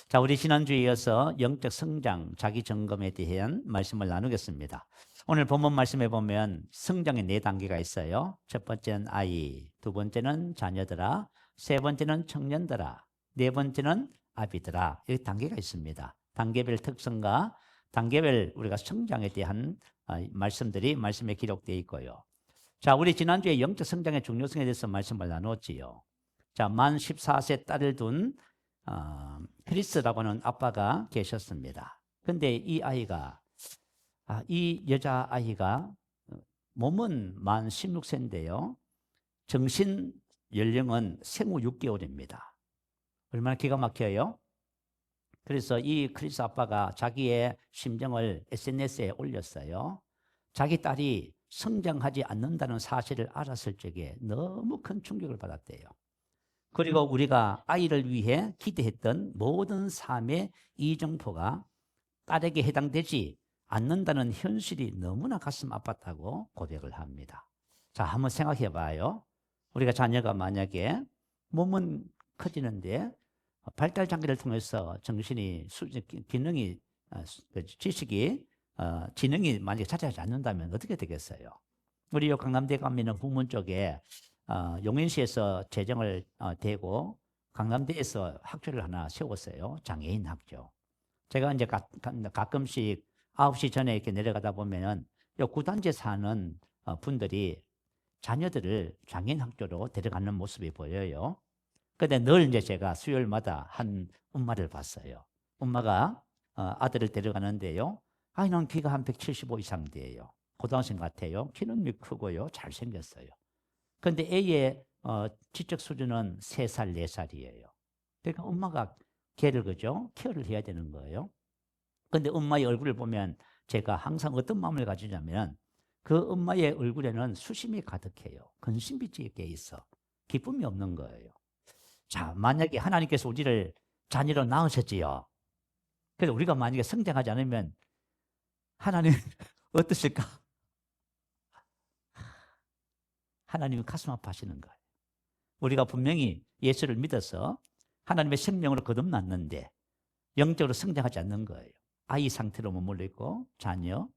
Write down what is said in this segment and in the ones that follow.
자, 우리 지난주에 이어서 영적 성장, 자기 점검에 대한 말씀을 나누겠습니다. 오늘 본문 말씀에 보면 성장의 4단계가 있어요. 첫 번째는 아이, 두 번째는 자녀들아, 세 번째는 청년들아, 네 번째는 아비들아. 이렇게 단계가 있습니다. 단계별 특성과 단계별 우리가 성장에 대한 말씀들이 말씀에 기록되어 있고요. 자, 우리 지난주에 영적 성장의 중요성에 대해서 말씀을 나누었지요. 자, 만 14세 딸을 둔 크리스라고 하는 아빠가 계셨습니다. 근데 이 아이가, 이 여자아이가 몸은 만 16세인데요. 정신 연령은 생후 6개월입니다. 얼마나 기가 막혀요? 그래서 이 크리스 아빠가 자기의 심정을 SNS에 올렸어요. 자기 딸이 성장하지 않는다는 사실을 알았을 적에 너무 큰 충격을 받았대요. 그리고 우리가 아이를 위해 기대했던 모든 삶의 이정표가 딸에게 해당되지 않는다는 현실이 너무나 가슴 아팠다고 고백을 합니다. 자, 한번 생각해 봐요. 우리가 자녀가 만약에 몸은 커지는데 발달 장기를 통해서 정신이 기능이 지식이 지능이 만약에 자라지 않는다면 어떻게 되겠어요? 우리 요 강남대 가면은 후문 쪽에 용인시에서 재정을 대고 강남대에서 학교를 하나 세웠어요. 장애인 학교. 제가 이제 가끔씩 9시 전에 이렇게 내려가다 보면은 요 구단지에 사는 분들이 자녀들을 장애인 학교로 데려가는 모습이 보여요. 근데 늘 이제 제가 수요일마다 한 엄마를 봤어요. 엄마가 아들을 데려가는데요. 아이는 키가 한 175 이상 돼요. 고등학생 같아요. 키는 크고요. 잘생겼어요. 근데 애의 지적 수준은 3살, 4살이에요. 그러니까 엄마가 걔를 그죠? 케어를 해야 되는 거예요. 근데 엄마의 얼굴을 보면 제가 항상 어떤 마음을 가지냐면 그 엄마의 얼굴에는 수심이 가득해요. 근심빛이 꽤 있어. 기쁨이 없는 거예요. 자, 만약에 하나님께서 우리를 자녀로 낳으셨지요. 그래서 우리가 만약에 성장하지 않으면 하나님 어떠실까? 하나님이 가슴 아파하시는 거예요. 우리가 분명히 예수를 믿어서 하나님의 생명으로 거듭났는데 영적으로 성장하지 않는 거예요. 아이 상태로 머물러 있고 자녀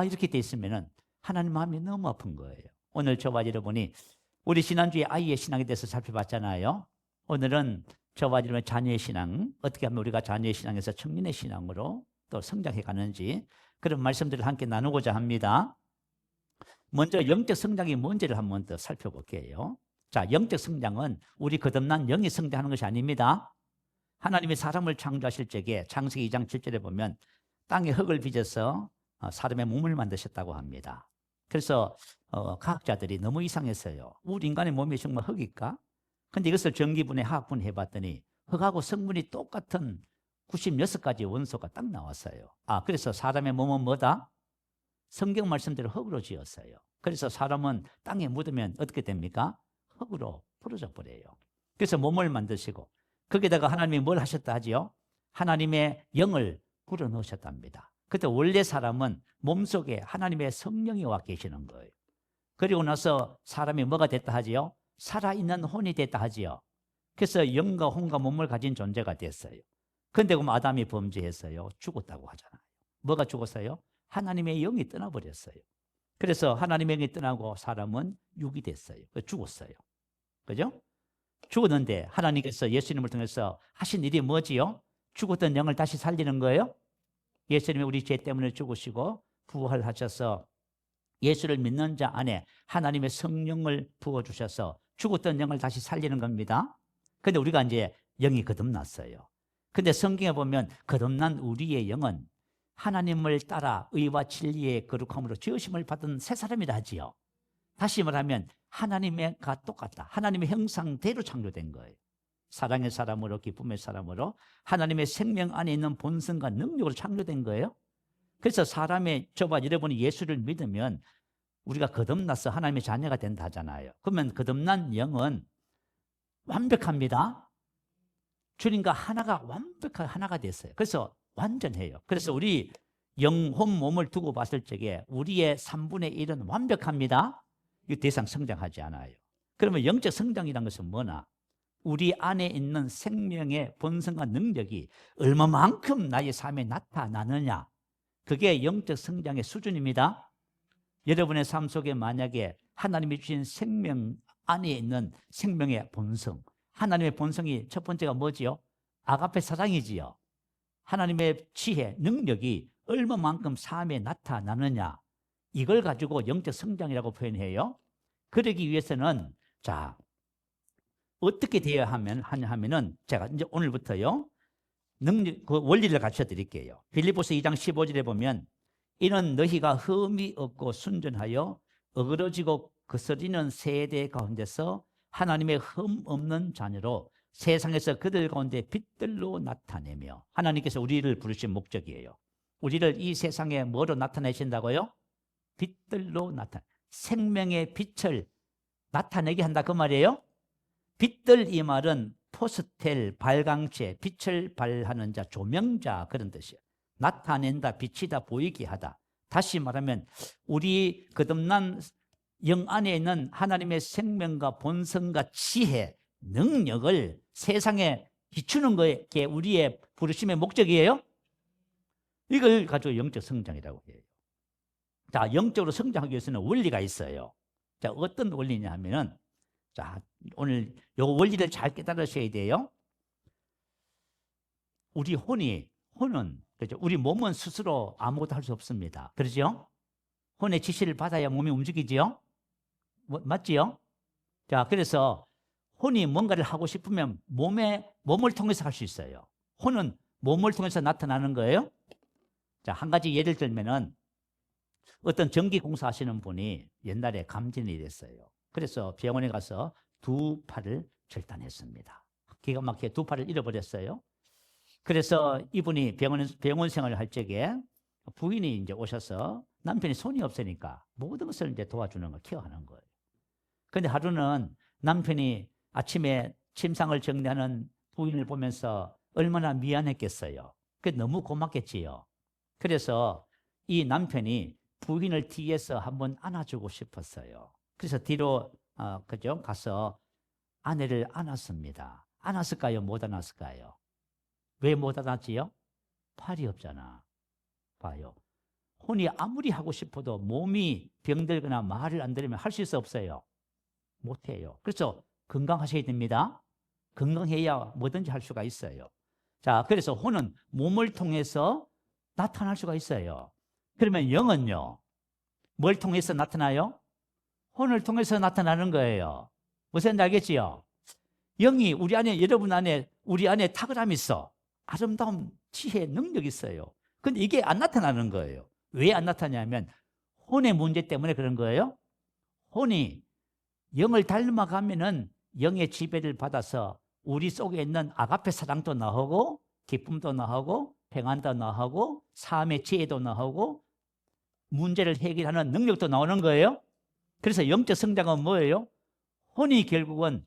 이렇게 돼 있으면 하나님 마음이 너무 아픈 거예요. 오늘 저와 여러분이 우리 지난주에 아이의 신앙에 대해서 살펴봤잖아요. 오늘은 저와 여러분의 자녀의 신앙, 어떻게 하면 우리가 자녀의 신앙에서 청년의 신앙으로 또 성장해 가는지 그런 말씀들을 함께 나누고자 합니다. 먼저 영적 성장이 뭔지를 한번 더 살펴볼게요. 자, 영적 성장은 우리 거듭난 영이 성장하는 것이 아닙니다. 하나님이 사람을 창조하실 적에 창세기 2장 7절에 보면 땅에 흙을 빚어서 사람의 몸을 만드셨다고 합니다. 그래서 과학자들이 너무 이상했어요. 우리 인간의 몸이 정말 흙일까? 근데 이것을 전기분해 화학분해 봤더니 흙하고 성분이 똑같은 96가지 원소가 딱 나왔어요. 그래서 사람의 몸은 뭐다? 성경 말씀대로 흙으로 지었어요. 그래서 사람은 땅에 묻으면 어떻게 됩니까? 흙으로 부러져 버려요. 그래서 몸을 만드시고 거기다가 하나님이 뭘 하셨다 하지요? 하나님의 영을 불어넣으셨답니다. 그때 원래 사람은 몸속에 하나님의 성령이 와 계시는 거예요. 그리고 나서 사람이 뭐가 됐다 하지요? 살아있는 혼이 됐다 하지요. 그래서 영과 혼과 몸을 가진 존재가 됐어요. 그런데 그럼 아담이 범죄했어요. 죽었다고 하잖아요. 뭐가 죽었어요? 하나님의 영이 떠나버렸어요. 그래서 하나님의 영이 떠나고 사람은 육이 됐어요. 죽었어요. 그죠? 죽었는데 하나님께서 예수님을 통해서 하신 일이 뭐지요? 죽었던 영을 다시 살리는 거예요. 예수님이 우리 죄 때문에 죽으시고 부활하셔서 예수를 믿는 자 안에 하나님의 성령을 부어주셔서 죽었던 영을 다시 살리는 겁니다. 근데 우리가 이제 영이 거듭났어요. 근데 성경에 보면 거듭난 우리의 영은 하나님을 따라 의와 진리의 거룩함으로 지으심을 받은 새 사람이라 하지요. 다시 말하면 하나님과 똑같다. 하나님의 형상대로 창조된 거예요. 사랑의 사람으로, 기쁨의 사람으로 하나님의 생명 안에 있는 본성과 능력으로 창조된 거예요. 그래서 사람의 저와 여러분이 예수를 믿으면 우리가 거듭나서 하나님의 자녀가 된다 하잖아요. 그러면 거듭난 영은 완벽합니다. 주님과 하나가 완벽하게 하나가 됐어요. 그래서 완전해요. 그래서 우리 영혼 몸을 두고 봤을 적에 우리의 3분의 1은 완벽합니다. 이 더 이상 성장하지 않아요. 그러면 영적 성장이라는 것은 뭐나? 우리 안에 있는 생명의 본성과 능력이 얼마만큼 나의 삶에 나타나느냐, 그게 영적 성장의 수준입니다. 여러분의 삶 속에 만약에 하나님이 주신 생명 안에 있는 생명의 본성, 하나님의 본성이 첫 번째가 뭐지요? 아가페 사랑이지요. 하나님의 지혜, 능력이 얼마만큼 삶에 나타나느냐, 이걸 가지고 영적 성장이라고 표현해요. 그러기 위해서는 자, 어떻게 되어야 하냐면은 제가 이제 오늘부터요 능력 그 원리를 가르쳐 드릴게요. 빌립보서 2장 15절에 보면 이는 너희가 흠이 없고 순전하여 어그러지고 거스리는 세대 가운데서 하나님의 흠 없는 자녀로 세상에서 그들 가운데 빛들로 나타내며, 하나님께서 우리를 부르신 목적이에요. 우리를 이 세상에 뭐로 나타내신다고요? 빛들로 생명의 빛을 나타내게 한다 그 말이에요. 빛들, 이 말은 포스텔, 발광체, 빛을 발하는 자, 조명자, 그런 뜻이에요. 나타낸다, 비치다, 보이게 하다. 다시 말하면 우리 거듭난 영 안에 있는 하나님의 생명과 본성과 지혜, 능력을 세상에 비추는 게 우리의 부르심의 목적이에요. 이걸 가지고 영적 성장이라고 해요. 자, 영적으로 성장하기 위해서는 원리가 있어요. 자, 어떤 원리냐 하면은, 자, 오늘 요 원리를 잘 깨달으셔야 돼요. 우리 혼은, 그렇죠? 우리 몸은 스스로 아무것도 할 수 없습니다. 그렇죠? 혼의 지시를 받아야 몸이 움직이지요? 맞지요? 자, 그래서 혼이 뭔가를 하고 싶으면 몸을 통해서 할 수 있어요. 혼은 몸을 통해서 나타나는 거예요. 자, 한 가지 예를 들면은 어떤 전기 공사하시는 분이 옛날에 감진이 됐어요. 그래서 병원에 가서 두 팔을 절단했습니다. 기가 막히게 두 팔을 잃어버렸어요. 그래서 이분이 병원 생활을 할 적에 부인이 이제 오셔서 남편이 손이 없으니까 모든 것을 이제 도와주는 거, 케어하는 거예요. 그런데 하루는 남편이 아침에 침상을 정리하는 부인을 보면서 얼마나 미안했겠어요. 그게 너무 고맙겠지요. 그래서 이 남편이 부인을 뒤에서 한번 안아주고 싶었어요. 그래서 뒤로 그죠? 가서 아내를 안았습니다. 안았을까요? 못 안았을까요? 왜 못 안았지요? 팔이 없잖아. 봐요. 혼이 아무리 하고 싶어도 몸이 병들거나 말을 안 들으면 할 수 있어 없어요? 못해요. 그래서 건강하셔야 됩니다. 건강해야 뭐든지 할 수가 있어요. 자, 그래서 혼은 몸을 통해서 나타날 수가 있어요. 그러면 영은요, 뭘 통해서 나타나요? 혼을 통해서 나타나는 거예요. 무슨 알겠지요? 영이 우리 안에, 여러분 안에, 우리 안에 탁월함이 있어. 아름다운 지혜, 능력이 있어요. 근데 이게 안 나타나는 거예요. 왜 안 나타나냐면 혼의 문제 때문에 그런 거예요. 혼이 영을 닮아가면은 영의 지배를 받아서 우리 속에 있는 아가페 사랑도 나오고 기쁨도 나오고 평안도 나오고 삶의 지혜도 나오고 문제를 해결하는 능력도 나오는 거예요. 그래서 영적 성장은 뭐예요? 혼이 결국은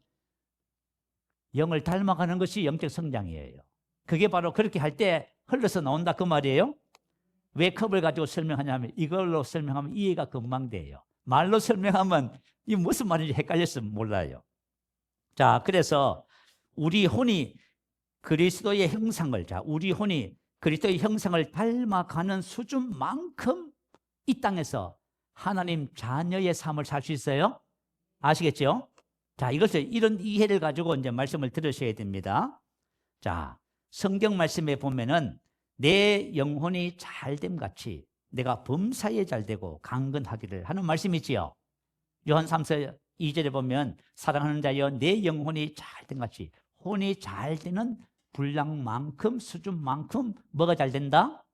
영을 닮아가는 것이 영적 성장이에요. 그게 바로 그렇게 할 때 흘러서 나온다 그 말이에요. 왜 컵을 가지고 설명하냐면 이걸로 설명하면 이해가 금방 돼요. 말로 설명하면 이 무슨 말인지 헷갈려서 몰라요. 자, 그래서 우리 혼이 그리스도의 형상을, 자, 우리 혼이 그리스도의 형상을 닮아가는 수준만큼 이 땅에서 하나님 자녀의 삶을 살 수 있어요. 아시겠죠? 자, 이런 이해를 가지고 이제 말씀을 들으셔야 됩니다. 자, 성경 말씀에 보면은 내 영혼이 잘됨 같이 내가 범사에 잘되고 강건하기를 하는 말씀이 있지요. 요한 3서 2절에 보면 사랑하는 자여 내 영혼이 잘됨 같이, 혼이 잘되는 분량만큼, 수준만큼 뭐가 잘된다?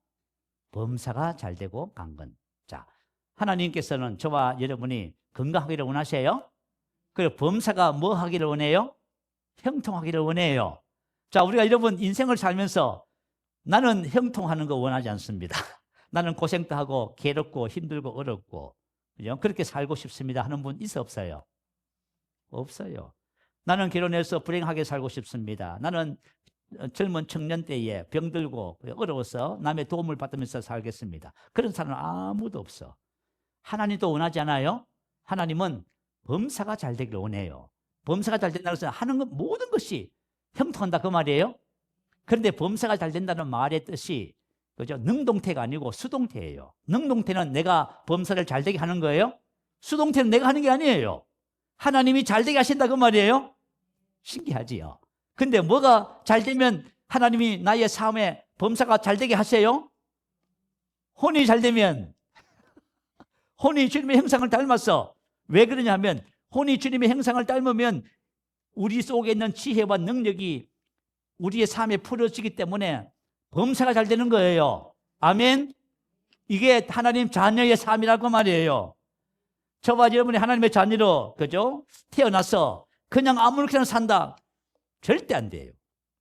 범사가 잘되고 강건. 자, 하나님께서는 저와 여러분이 건강하기를 원하세요? 그리고 범사가 뭐 하기를 원해요? 형통하기를 원해요. 자, 우리가 여러분 인생을 살면서 나는 형통하는 거 원하지 않습니다. 나는 고생도 하고 괴롭고 힘들고 어렵고 그죠? 그렇게 살고 싶습니다 하는 분 있어 없어요? 없어요. 나는 결혼해서 불행하게 살고 싶습니다. 나는 젊은 청년 때에 병들고 어려워서 남의 도움을 받으면서 살겠습니다. 그런 사람은 아무도 없어. 하나님도 원하지 않아요? 하나님은 범사가 잘 되기를 원해요. 범사가 잘 된다고 해서 하는 것 모든 것이 형통한다 그 말이에요. 그런데 범사가 잘 된다는 말의 뜻이 그죠? 능동태가 아니고 수동태예요. 능동태는 내가 범사를 잘 되게 하는 거예요. 수동태는 내가 하는 게 아니에요. 하나님이 잘 되게 하신다 그 말이에요. 신기하지요. 근데 뭐가 잘 되면 하나님이 나의 삶에 범사가 잘 되게 하세요? 혼이 잘 되면, 혼이 주님의 형상을 닮았어. 왜 그러냐면 혼이 주님의 형상을 닮으면 우리 속에 있는 지혜와 능력이 우리의 삶에 풀어지기 때문에 범사가 잘 되는 거예요. 아멘. 이게 하나님 자녀의 삶이라고 말이에요. 저와 여러분이 하나님의 자녀로 그죠? 태어나서 그냥 아무렇게나 산다. 절대 안 돼요.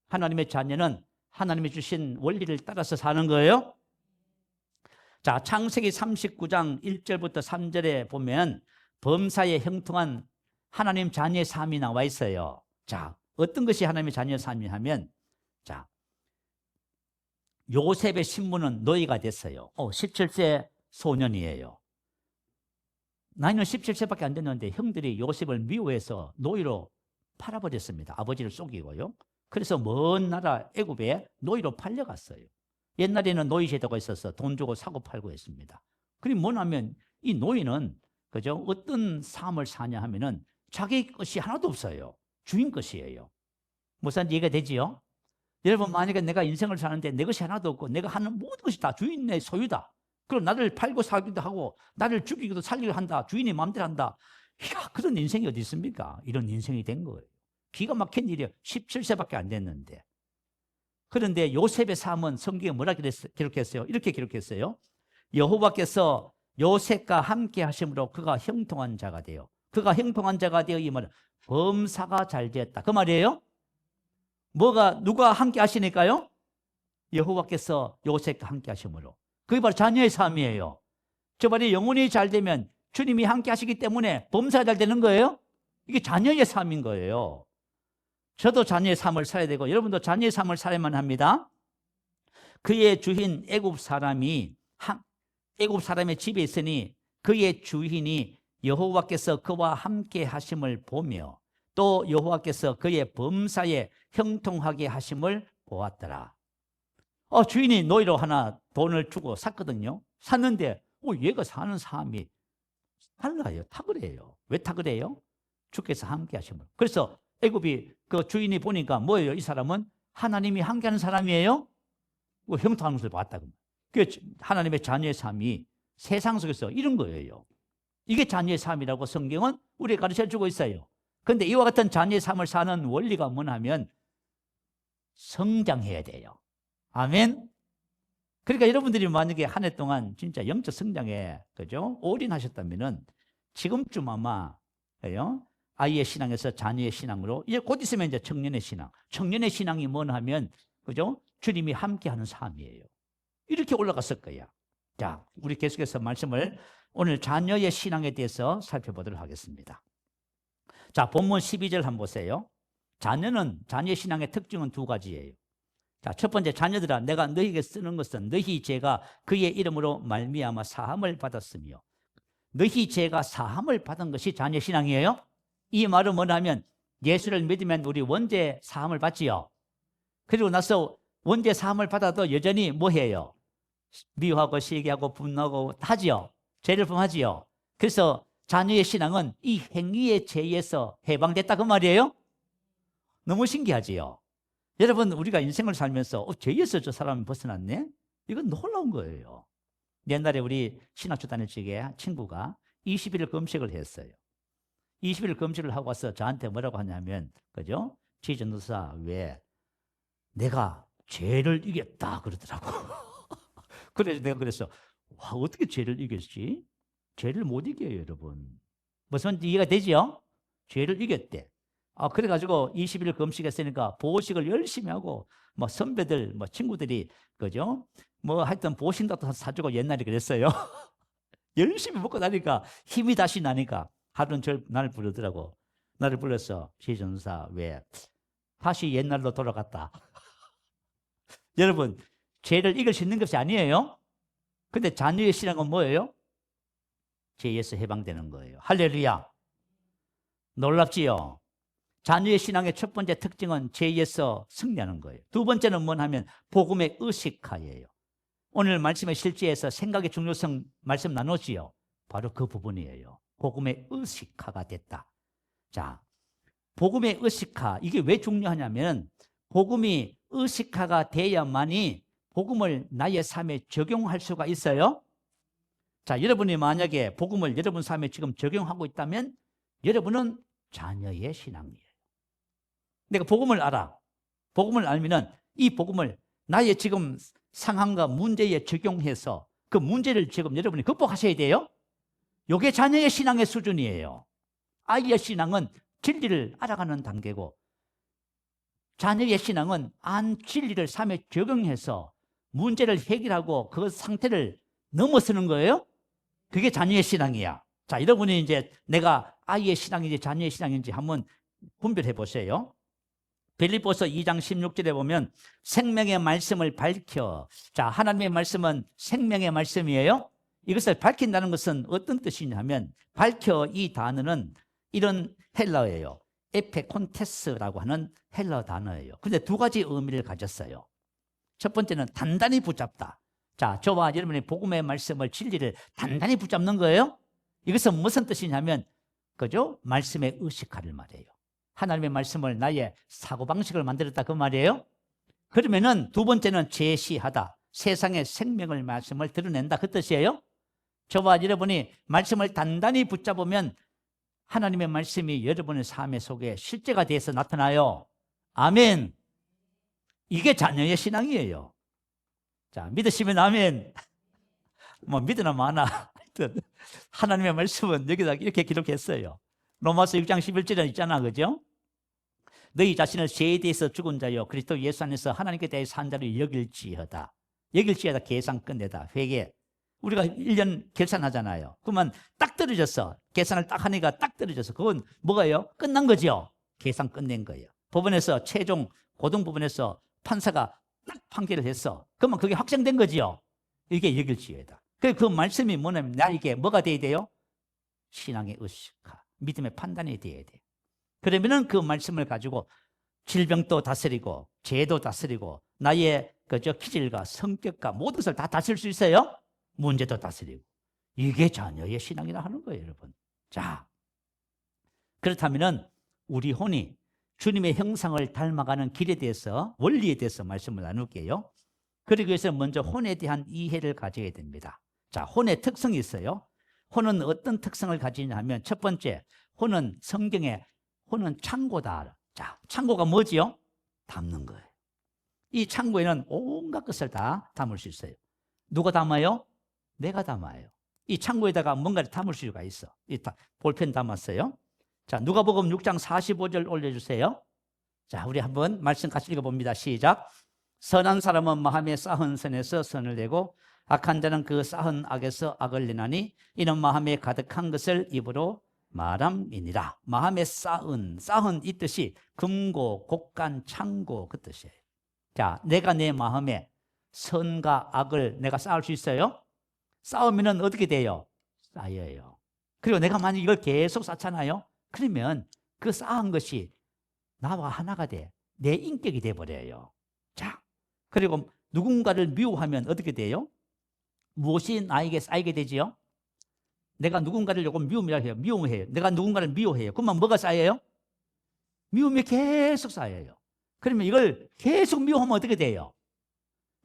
하나님의 자녀는 하나님이 주신 원리를 따라서 사는 거예요. 자, 창세기 39장 1절부터 3절에 보면 범사에 형통한 하나님 자녀의 삶이 나와 있어요. 자, 어떤 것이 하나님의 자녀의 삶이 하면, 자, 요셉의 신분은 노예가 됐어요. 17세 소년이에요. 나이는 17세밖에 안 됐는데 형들이 요셉을 미워해서 노예로 팔아버렸습니다. 아버지를 속이고요. 그래서 먼 나라 애굽에 노예로 팔려갔어요. 옛날에는 노예 제도가 있어서 돈 주고 사고 팔고 했습니다. 그리고 뭐냐면 이 노예는 그죠? 어떤 삶을 사냐 하면은 자기 것이 하나도 없어요. 주인 것이에요. 무슨 이해가 되지요? 여러분, 만약에 내가 인생을 사는데 내 것이 하나도 없고 내가 하는 모든 것이 다 주인의 소유다. 그럼 나를 팔고 사기도 하고 나를 죽이기도 살기도 한다. 주인이 마음대로 한다. 이야, 그런 인생이 어디 있습니까? 이런 인생이 된 거예요. 기가 막힌 일이에요. 17세밖에 안 됐는데. 그런데 요셉의 삶은 성경에 뭐라 기록했어요? 이렇게 기록했어요. 여호와께서 요셉과 함께 하심으로 그가 형통한 자가 되어. 그가 형통한 자가 되어 이 말은 범사가 잘 되었다. 그 말이에요. 누가 함께 하시니까요? 여호와께서 요셉과 함께 하심으로. 그게 바로 자녀의 삶이에요. 저 말이 영혼이 잘 되면 주님이 함께 하시기 때문에 범사가 잘 되는 거예요. 이게 자녀의 삶인 거예요. 저도 자녀의 삶을 살아야 되고 여러분도 자녀의 삶을 살아야만 합니다. 그의 주인 애굽 사람의 집에 있으니 그의 주인이 여호와께서 그와 함께 하심을 보며 또 여호와께서 그의 범사에 형통하게 하심을 보았더라. 주인이 노예로 하나 돈을 주고 샀거든요. 샀는데 얘가 사는 삶이 달라요. 탁월해요. 왜 탁월해요? 주께서 함께 하심을. 그래서 애굽이 그 주인이 보니까 뭐예요? 이 사람은 하나님이 함께하는 사람이에요. 형통하는 것을 봤다고. 그 하나님의 자녀의 삶이 세상 속에서 이런 거예요. 이게 자녀의 삶이라고 성경은 우리에게 가르쳐주고 있어요. 그런데 이와 같은 자녀의 삶을 사는 원리가 뭐냐면 성장해야 돼요. 아멘. 그러니까 여러분들이 만약에 한 해 동안 진짜 영적 성장에 그죠? 올인하셨다면은 지금쯤 아마 아이의 신앙에서 자녀의 신앙으로 이제 곧 있으면 이제 청년의 신앙. 청년의 신앙이 뭐냐 하면 그죠? 주님이 함께하는 삶이에요. 이렇게 올라갔을 거야. 자, 우리 계속해서 말씀을 오늘 자녀의 신앙에 대해서 살펴보도록 하겠습니다. 자, 본문 12절 한번 보세요. 자녀의 신앙의 특징은 두 가지예요. 자, 첫 번째, 자녀들아 내가 너희에게 쓰는 것은 너희 죄가 그의 이름으로 말미암아 사함을 받았으며. 너희 죄가 사함을 받은 것이 자녀의 신앙이에요. 이 말은 뭐냐면 예수를 믿으면 우리 원죄 사함을 받지요. 그리고 나서 원죄 사함을 받아도 여전히 뭐해요? 미워하고 시기하고 분노하고 하지요. 죄를 범하지요. 그래서 자녀의 신앙은 이 행위의 죄에서 해방됐다 그 말이에요. 너무 신기하지요. 여러분, 우리가 인생을 살면서 죄에서 저 사람이 벗어났네? 이건 놀라운 거예요. 옛날에 우리 신학교 다닐 적에 친구가 20일 금식을 했어요. 20일 금식을 하고 와서 저한테 뭐라고 하냐면 그죠? 지전도사 왜 내가 죄를 이겼다 그러더라고. 그래서 내가 그랬어. 와, 어떻게 죄를 이겼지? 죄를 못 이겨요, 여러분. 무슨 이해가 되지요? 죄를 이겼대. 그래가지고 20일 금식했으니까 보식을 열심히 하고 뭐 선배들, 뭐 친구들이 그죠? 뭐 하여튼 보신다도 사주고 옛날에 그랬어요. 열심히 먹고 나니까 힘이 다시 나니까 하루는 나를 부르더라고. 나를 불러서 지전사 왜 다시 옛날로 돌아갔다. 여러분, 죄를 이길 수 있는 것이 아니에요. 근데 자녀의 신앙은 뭐예요? 죄에서 해방되는 거예요. 할렐루야. 놀랍지요? 자녀의 신앙의 첫 번째 특징은 죄에서 승리하는 거예요. 두 번째는 뭐냐 하면 복음의 의식화예요. 오늘 말씀의 실제에서 생각의 중요성 말씀 나누지요. 바로 그 부분이에요. 복음의 의식화가 됐다. 자, 복음의 의식화, 이게 왜 중요하냐면 복음이 의식화가 돼야만이 복음을 나의 삶에 적용할 수가 있어요. 자, 여러분이 만약에 복음을 여러분 삶에 지금 적용하고 있다면 여러분은 자녀의 신앙이에요. 내가 복음을 알아. 복음을 알면은 이 복음을 나의 지금 상황과 문제에 적용해서 그 문제를 지금 여러분이 극복하셔야 돼요. 이게 자녀의 신앙의 수준이에요. 아이의 신앙은 진리를 알아가는 단계고 자녀의 신앙은 진리를 삶에 적용해서 문제를 해결하고 그 상태를 넘어서는 거예요. 그게 자녀의 신앙이야. 자, 여러분이 이제 내가 아이의 신앙인지 자녀의 신앙인지 한번 분별해 보세요. 빌립보서 2장 16절에 보면 생명의 말씀을 밝혀. 자, 하나님의 말씀은 생명의 말씀이에요. 이것을 밝힌다는 것은 어떤 뜻이냐면 밝혀, 이 단어는 이런 헬라어예요. 에페콘테스라고 하는 헬라어 단어예요. 그런데 두 가지 의미를 가졌어요. 첫 번째는 단단히 붙잡다. 자, 저와 여러분의 복음의 말씀을, 진리를 단단히 붙잡는 거예요. 이것은 무슨 뜻이냐면 그죠? 말씀의 의식화를 말해요. 하나님의 말씀을 나의 사고방식을 만들었다 그 말이에요. 그러면은 두 번째는 제시하다. 세상의 생명을 말씀을 드러낸다 그 뜻이에요. 저와 여러분이 말씀을 단단히 붙잡으면 하나님의 말씀이 여러분의 삶의 속에 실제가 돼서 나타나요. 아멘. 이게 자녀의 신앙이에요. 자, 믿으시면 아멘. 뭐 믿으나 마나 하나님의 말씀은 여기다 이렇게 기록했어요. 로마서 6장 11절에 있잖아, 그죠? 너희 자신을 죄에 대해서 죽은 자요 그리스도 예수 안에서 하나님께 대해 산 자로 여길지어다. 여길지어다, 계산 끝내다, 회개. 우리가 1년 결산하잖아요. 그러면 딱 떨어졌어. 계산을 딱 하니까 딱 떨어졌어. 그건 뭐가요? 끝난 거죠. 계산 끝낸 거예요. 법원에서 최종 고등법원에서 판사가 딱 판결을 했어. 그러면 그게 확정된 거지요. 이게 여길지어다. 그 말씀이 뭐냐면 나에게 뭐가 돼야 돼요? 신앙의 의식화, 믿음의 판단이 돼야 돼요. 그러면은 그 말씀을 가지고 질병도 다스리고 죄도 다스리고 나의 그저 기질과 성격과 모든 것을 다 다스릴 수 있어요. 문제도 다스리고. 이게 자녀의 신앙이라 하는 거예요, 여러분. 자, 그렇다면은 우리 혼이 주님의 형상을 닮아가는 길에 대해서, 원리에 대해서 말씀을 나눌게요. 그러기 위해서 먼저 혼에 대한 이해를 가져야 됩니다. 자, 혼의 특성이 있어요. 혼은 어떤 특성을 가지냐 하면 첫 번째, 혼은 성경에 혼은 창고다. 자, 창고가 뭐지요? 담는 거예요. 이 창고에는 온갖 것을 다 담을 수 있어요. 누가 담아요? 내가 담아요. 이 창고에다가 뭔가를 담을 수가 있어. 볼펜 담았어요. 자, 누가복음 6장 45절 올려주세요. 자, 우리 한번 말씀 같이 읽어봅니다. 시작. 선한 사람은 마음에 쌓은 선에서 선을 내고 악한 자는 그 쌓은 악에서 악을 내나니 이는 마음에 가득한 것을 입으로 말함이니라. 마음에 쌓은 이 뜻이 금고, 곡간, 창고 그 뜻이에요. 자, 내가 내 마음에 선과 악을 내가 쌓을 수 있어요? 쌓으면 어떻게 돼요? 쌓여요. 그리고 내가 만약 이걸 계속 쌓잖아요? 그러면 그 쌓은 것이 나와 하나가 돼. 내 인격이 돼버려요. 자, 그리고 누군가를 미워하면 어떻게 돼요? 무엇이 나에게 쌓이게 되지요? 내가 누군가를 조금 미움이라 해요. 미움해요. 내가 누군가를 미워해요. 그러면 뭐가 쌓여요? 미움이 계속 쌓여요. 그러면 이걸 계속 미워하면 어떻게 돼요?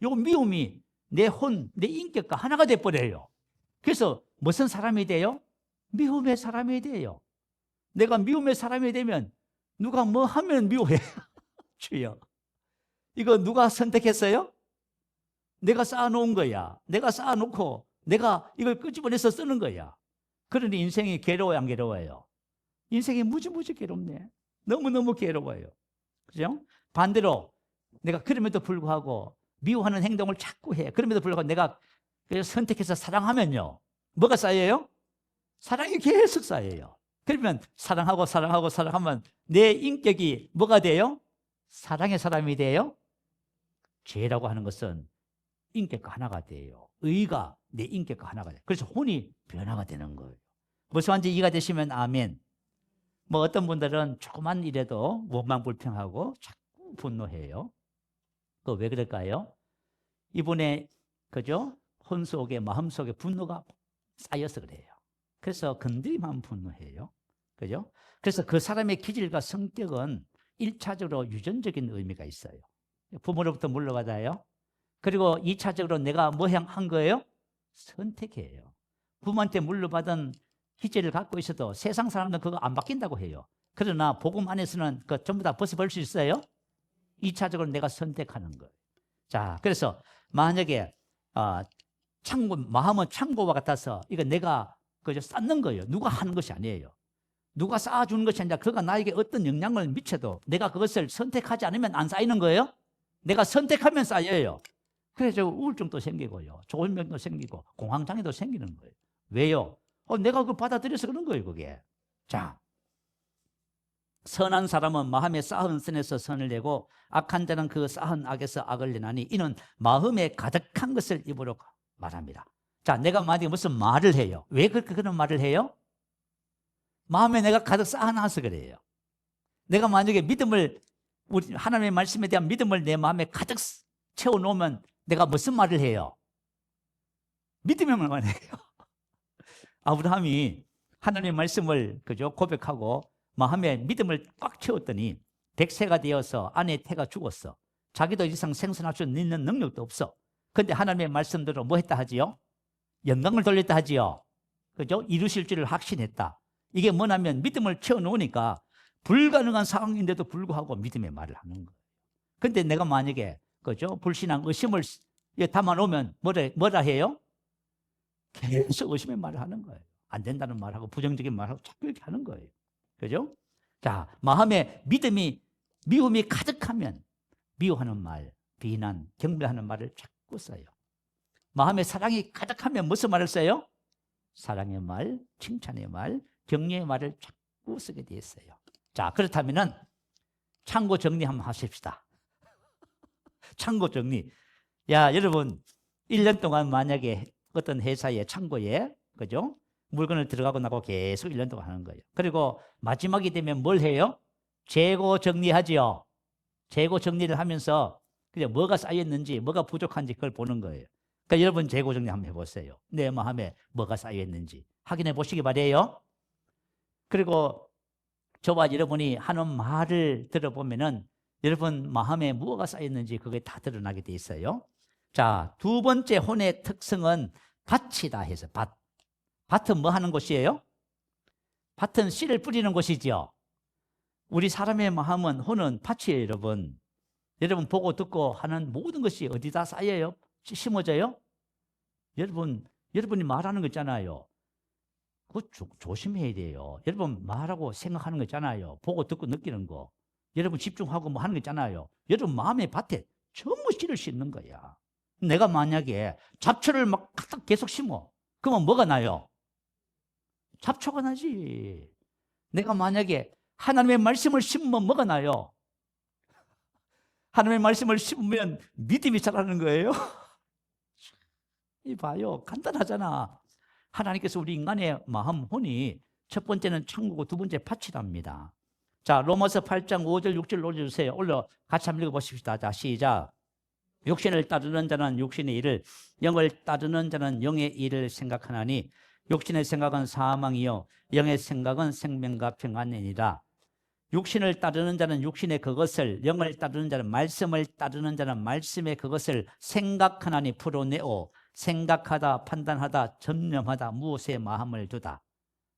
이 미움이 내 혼, 내 인격과 하나가 돼버려요. 그래서 무슨 사람이 돼요? 미움의 사람이 돼요. 내가 미움의 사람이 되면 누가 뭐 하면 미워해. 주여. 이거 누가 선택했어요? 내가 쌓아놓은 거야. 내가 쌓아놓고 내가 이걸 끄집어내서 쓰는 거야. 그러니 인생이 괴로워요, 안 괴로워요? 인생이 무지무지 괴롭네. 너무너무 괴로워요. 그죠? 반대로 내가 그럼에도 불구하고 미워하는 행동을 자꾸 해. 그럼에도 불구하고 내가 선택해서 사랑하면요. 뭐가 쌓여요? 사랑이 계속 쌓여요. 그러면 사랑하면 내 인격이 뭐가 돼요? 사랑의 사람이 돼요? 죄라고 하는 것은 인격과 하나가 돼요. 의가 내 인격과 하나가 돼요. 그래서 혼이 변화가 되는 거예요. 무슨 말인지 이해가 되시면 아멘. 뭐 어떤 분들은 조그만 일에도 원망불평하고 자꾸 분노해요. 그 왜 그럴까요? 이분의 그죠? 혼 속에 마음 속에 분노가 쌓여서 그래요. 그래서 건드리면 분노해요. 그죠? 그래서 그 사람의 기질과 성격은 1차적으로 유전적인 의미가 있어요. 부모로부터 물러가다요. 그리고 2차적으로 내가 뭐 한 거예요? 선택해요. 부모한테 물려받은 기질을 갖고 있어도 세상 사람들은 그거 안 바뀐다고 해요. 그러나 복음 안에서는 그 전부 다 벗어버릴 수 있어요? 2차적으로 내가 선택하는 거예요. 자, 그래서 만약에 마음은 창고와 같아서 이거 내가 그저 쌓는 거예요. 누가 하는 것이 아니에요. 누가 쌓아주는 것이 아니라 그가 나에게 어떤 영향을 미쳐도 내가 그것을 선택하지 않으면 안 쌓이는 거예요. 내가 선택하면 쌓여요. 그래서 우울증도 생기고요. 조현병도 생기고 공황장애도 생기는 거예요. 왜요? 내가 그걸 받아들여서 그런 거예요, 그게. 자, 선한 사람은 마음에 쌓은 선에서 선을 내고 악한 자는 그 쌓은 악에서 악을 내나니 이는 마음에 가득한 것을 입으로 말합니다. 자, 내가 만약에 무슨 말을 해요. 왜 그렇게 그런 말을 해요? 마음에 내가 가득 쌓아놔서 그래요. 내가 만약에 우리 하나님의 말씀에 대한 믿음을 내 마음에 가득 채워놓으면 내가 무슨 말을 해요? 믿음의 말만 해요. 아브라함이 하나님의 말씀을 그죠 고백하고 마음에 믿음을 꽉 채웠더니 100세가 되어서 아내의 태가 죽었어. 자기도 이상 생산할 수 있는 능력도 없어. 근데 하나님의 말씀대로 뭐 했다 하지요? 영광을 돌렸다 하지요. 그죠? 이루실 줄을 확신했다. 이게 뭐냐면 믿음을 채워놓으니까 불가능한 상황인데도 불구하고 믿음의 말을 하는 거예요. 근데 내가 만약에 그죠? 불신앙, 의심을 담아놓으면 뭐라 해요? 계속 의심의 말을 하는 거예요. 안 된다는 말하고 부정적인 말하고 자꾸 이렇게 하는 거예요. 그죠? 자, 마음에 미움이 가득하면 미워하는 말, 비난, 경배하는 말을 자꾸 써요. 마음에 사랑이 가득하면 무슨 말을 써요? 사랑의 말, 칭찬의 말, 격려의 말을 자꾸 쓰게 돼 있어요. 자, 그렇다면은 창고 정리 한번 하십시다. 창고 정리. 야, 여러분 1년 동안 만약에 어떤 회사의 창고에 그죠? 물건을 들어가고 나고 계속 1년 동안 하는 거예요. 그리고 마지막이 되면 뭘 해요? 재고 정리하지요. 재고 정리를 하면서 그냥 뭐가 쌓여있는지 뭐가 부족한지 그걸 보는 거예요. 그러니까 여러분 재고 정리 한번 해보세요. 내 마음에 뭐가 쌓여있는지 확인해 보시기 바래요. 그리고 저와 여러분이 하는 말을 들어보면은 여러분 마음에 무엇가 쌓였는지 그게 다 드러나게 돼 있어요. 자, 두 번째 혼의 특성은 밭이다 해서 밭. 밭은 뭐 하는 곳이에요? 밭은 씨를 뿌리는 곳이죠. 우리 사람의 마음은 혼은 밭이에요, 여러분. 여러분 보고 듣고 하는 모든 것이 어디다 쌓여요? 심어져요? 여러분이 말하는 거 있잖아요. 그거 조심해야 돼요. 여러분 말하고 생각하는 거 있잖아요. 보고 듣고 느끼는 거. 여러분 집중하고 뭐 하는 거 있잖아요. 여러분 마음의 밭에 전부 씨를 심는 거야. 내가 만약에 잡초를 막 계속 심어. 그러면 뭐가 나요? 잡초가 나지. 내가 만약에 하나님의 말씀을 심으면 뭐가 나요? 하나님의 말씀을 심으면 믿음이 자라는 거예요. 이 봐요. 간단하잖아. 하나님께서 우리 인간의 마음, 혼이 첫 번째는 창고고 두 번째 밭이랍니다. 자, 로마서 8장 5절 6절 올려주세요. 같이 한번 읽어보십시다. 자, 시작. 육신을 따르는 자는 육신의 일을, 영을 따르는 자는 영의 일을 생각하나니 육신의 생각은 사망이요 영의 생각은 생명과 평안이니라. 육신을 따르는 자는 육신의 그것을, 영을 따르는 자는 말씀을 따르는 자는 말씀의 그것을 생각하나니 풀어내오. 생각하다, 판단하다, 점념하다, 무엇에 마음을 두다.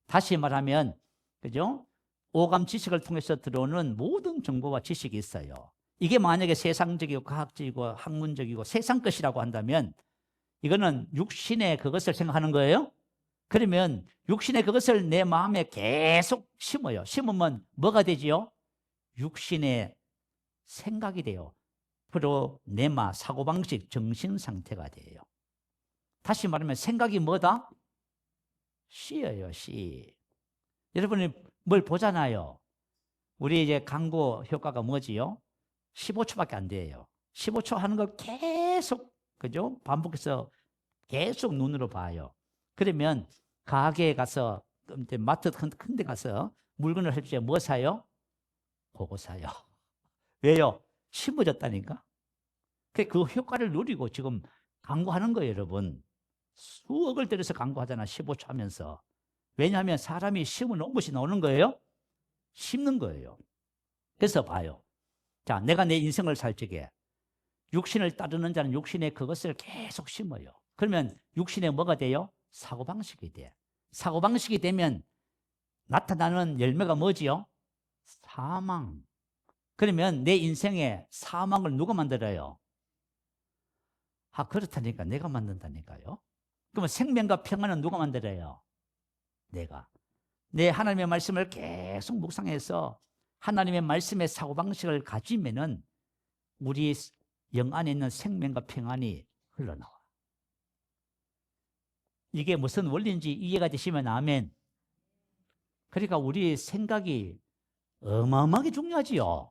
다시 말하면 그죠? 오감 지식을 통해서 들어오는 모든 정보와 지식이 있어요. 이게 만약에 세상적이고 과학적이고 학문적이고 세상 것이라고 한다면 이거는 육신의 그것을 생각하는 거예요. 그러면 육신의 그것을 내 마음에 계속 심어요. 심으면 뭐가 되지요? 육신의 생각이 돼요. 앞으로 내마, 사고방식, 정신상태가 돼요. 다시 말하면 생각이 뭐다? 씨예요, 씨. 여러분이 뭘 보잖아요. 우리 이제 광고 효과가 뭐지요? 15초밖에 안 돼요. 15초 하는 걸 계속, 그죠? 반복해서 계속 눈으로 봐요. 그러면 가게에 가서, 마트 큰 데 가서 물건을 할 때 뭐 사요? 그거 사요. 왜요? 심어졌다니까. 그 효과를 누리고 지금 광고하는 거예요, 여러분. 수억을 들여서 광고하잖아, 15초 하면서. 왜냐하면 사람이 심어 놓은 것이 나오는 거예요? 심는 거예요. 그래서 봐요. 자, 내가 내 인생을 살 적에 육신을 따르는 자는 육신에 그것을 계속 심어요. 그러면 육신에 뭐가 돼요? 사고방식이 돼. 사고방식이 되면 나타나는 열매가 뭐지요? 사망. 그러면 내 인생에 사망을 누가 만들어요? 그렇다니까. 내가 만든다니까요. 그러면 생명과 평안은 누가 만들어요? 내가. 내 하나님의 말씀을 계속 묵상해서 하나님의 말씀의 사고방식을 가지면은 우리 영 안에 있는 생명과 평안이 흘러나와. 이게 무슨 원리인지 이해가 되시면 아멘. 그러니까 우리 생각이 어마어마하게 중요하지요.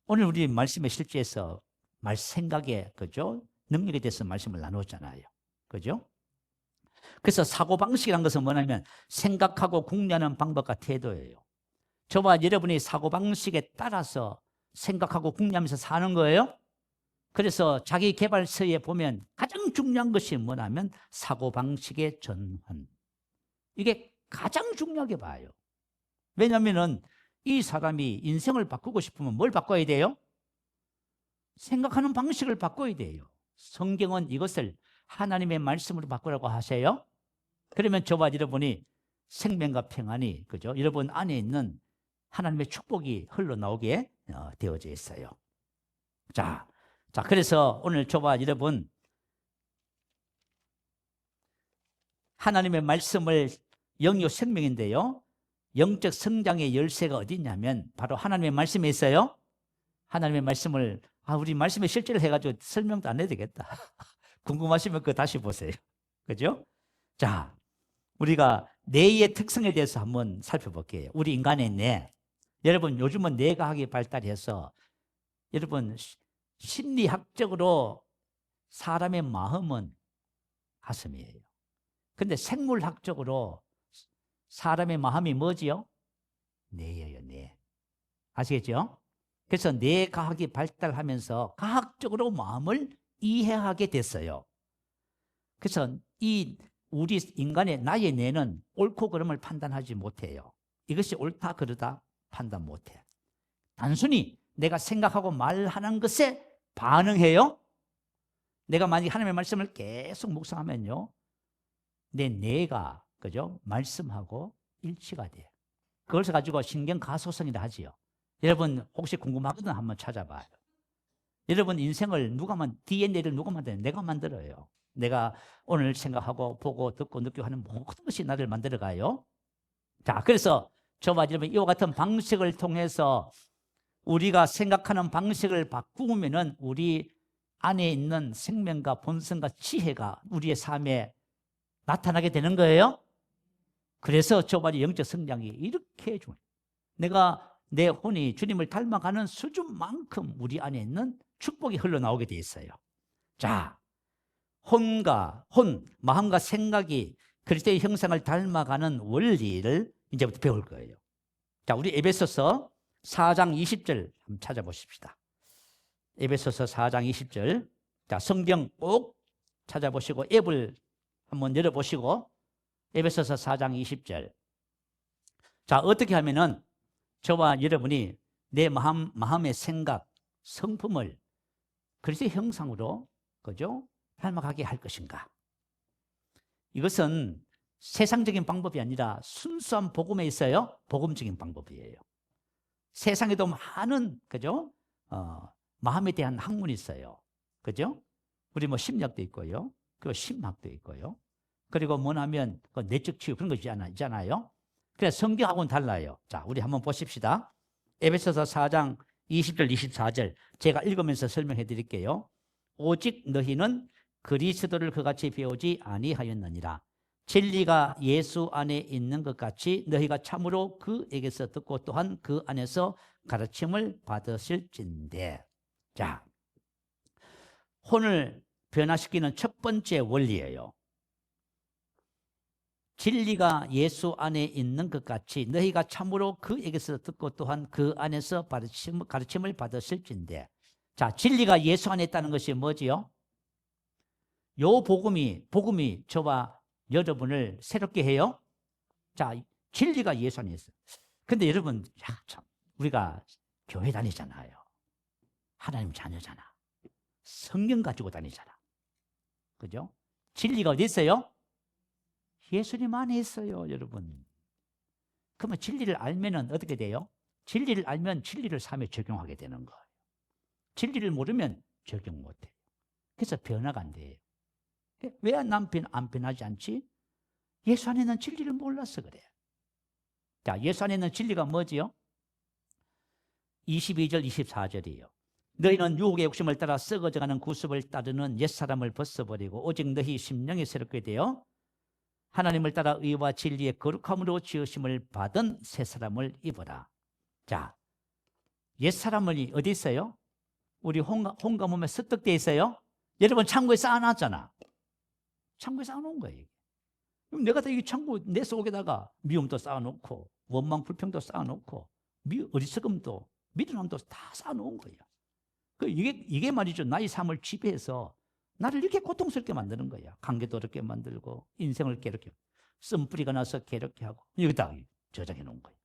오늘 우리 말씀의 실제에서 생각의 그죠? 능력에 대해서 말씀을 나눴잖아요. 그죠? 그래서 사고방식이라는 것은 뭐냐면 생각하고 궁리하는 방법과 태도예요. 저와 여러분이 사고방식에 따라서 생각하고 궁리하면서 사는 거예요. 그래서 자기 개발서에 보면 가장 중요한 것이 뭐냐면 사고방식의 전환. 이게 가장 중요하게 봐요. 왜냐하면 이 사람이 인생을 바꾸고 싶으면 뭘 바꿔야 돼요? 생각하는 방식을 바꿔야 돼요. 성경은 이것을 하나님의 말씀으로 바꾸라고 하세요. 그러면 저와 여러분이 생명과 평안이 그죠? 여러분 안에 있는 하나님의 축복이 흘러나오게 되어져 있어요. 자, 그래서 오늘 저와 여러분 하나님의 말씀을 영요 생명인데요. 영적 성장의 열쇠가 어디 있냐면 바로 하나님의 말씀에 있어요. 하나님의 말씀을 우리 말씀의 실제를 해가지고 설명도 안 해도 되겠다. 궁금하시면 그거 다시 보세요. 그죠? 자, 우리가 뇌의 특성에 대해서 한번 살펴볼게요. 우리 인간의 뇌. 여러분 요즘은 뇌과학이 발달해서 여러분 심리학적으로 사람의 마음은 가슴이에요. 근데 생물학적으로 사람의 마음이 뭐지요? 뇌예요, 뇌. 아시겠죠? 그래서 뇌과학이 발달하면서 과학적으로 마음을 이해하게 됐어요. 그래서 우리 인간의 나의 뇌는 옳고 그름을 판단하지 못해요. 이것이 옳다 그르다 판단 못해. 단순히 내가 생각하고 말하는 것에 반응해요. 내가 만약 하나님의 말씀을 계속 묵상하면요, 내 뇌가 그죠? 말씀하고 일치가 돼. 그걸 가지고 신경가소성이라 하지요. 여러분 혹시 궁금하거든 한번 찾아봐요. 여러분 인생을 DNA를 누가 만드냐? 내가 만들어요. 내가 오늘 생각하고 보고 듣고 느끼고 하는 모든 것이 나를 만들어가요. 자, 그래서 저와 여러분 이와 같은 방식을 통해서 우리가 생각하는 방식을 바꾸면은 우리 안에 있는 생명과 본성과 지혜가 우리의 삶에 나타나게 되는 거예요. 그래서 저와 영적 성장이 이렇게 중요해요. 내가 내 혼이 주님을 닮아가는 수준만큼 우리 안에 있는 축복이 흘러나오게 돼 있어요. 자, 마음과 생각이 그리스도의 형상을 닮아가는 원리를 이제부터 배울 거예요. 자, 우리 에베소서 4장 20절 한번 찾아보십시다. 에베소서 4장 20절. 자, 성경 꼭 찾아보시고 앱을 한번 열어보시고 에베소서 4장 20절. 자, 어떻게 하면은 저와 여러분이 내 마음의 생각, 성품을 그리스도의 형상으로 그죠? 닮아가게 할 것인가? 이것은 세상적인 방법이 아니라 순수한 복음에 있어요. 복음적인 방법이에요. 세상에도 많은 그죠? 마음에 대한 학문이 있어요. 그죠? 우리 심리학도 있고요. 그리고 심학도 있고요. 그리고 뭐냐면 내적 치유 그런 거 있잖아요. 그래서 성경하고는 달라요. 자, 우리 한번 보십시다. 에베소서 4장 20절 24절 제가 읽으면서 설명해 드릴게요. 오직 너희는 그리스도를 그같이 배우지 아니하였느니라. 진리가 예수 안에 있는 것 같이 너희가 참으로 그에게서 듣고 또한 그 안에서 가르침을 받으실진대. 자, 혼을 변화시키는 첫 번째 원리예요. 진리가 예수 안에 있는 것 같이 너희가 참으로 그에게서 듣고 또한 그 안에서 가르침을 받으실진데. 자, 진리가 예수 안에 있다는 것이 뭐지요? 요 복음이 저와 여러분을 새롭게 해요. 자, 진리가 예수 안에 있어요. 근데 여러분, 참, 우리가 교회 다니잖아요. 하나님 자녀잖아. 성경 가지고 다니잖아. 그죠? 진리가 어디 있어요? 예수님 안에 있어요, 여러분. 그러면 진리를 알면은 어떻게 돼요? 진리를 알면 진리를 삶에 적용하게 되는 거예요. 진리를 모르면 적용 못 해요. 그래서 변화가 안 돼요. 왜 안 변하지 않지? 예수 안에 있는 진리를 몰라서 그래. 자, 예수 안에 있는 진리가 뭐지요? 22절, 24절이에요. 너희는 유혹의 욕심을 따라 썩어져가는 구습을 따르는 옛사람을 벗어버리고 오직 너희 심령이 새롭게 되어 하나님을 따라 의와 진리의 거룩함으로 지으심을 받은 새 사람을 입어라. 자, 옛사람이 어디 있어요? 우리 혼과 몸에 습득되어 있어요. 여러분 창고에 쌓아놨잖아. 창고에 쌓아놓은 거예요. 그럼 내가 다 이 창고 내 속에다가 미움도 쌓아놓고 원망 불평도 쌓아놓고 어리석음도 미련함도 다 쌓아놓은 거예요. 이게 말이죠. 나의 삶을 지배해서 나를 이렇게 고통스럽게 만드는 거야. 관계도 어렵게 만들고 인생을 괴롭게 쓴뿌리가 나서 괴롭게 하고 여기다 저장해 놓은 거예요.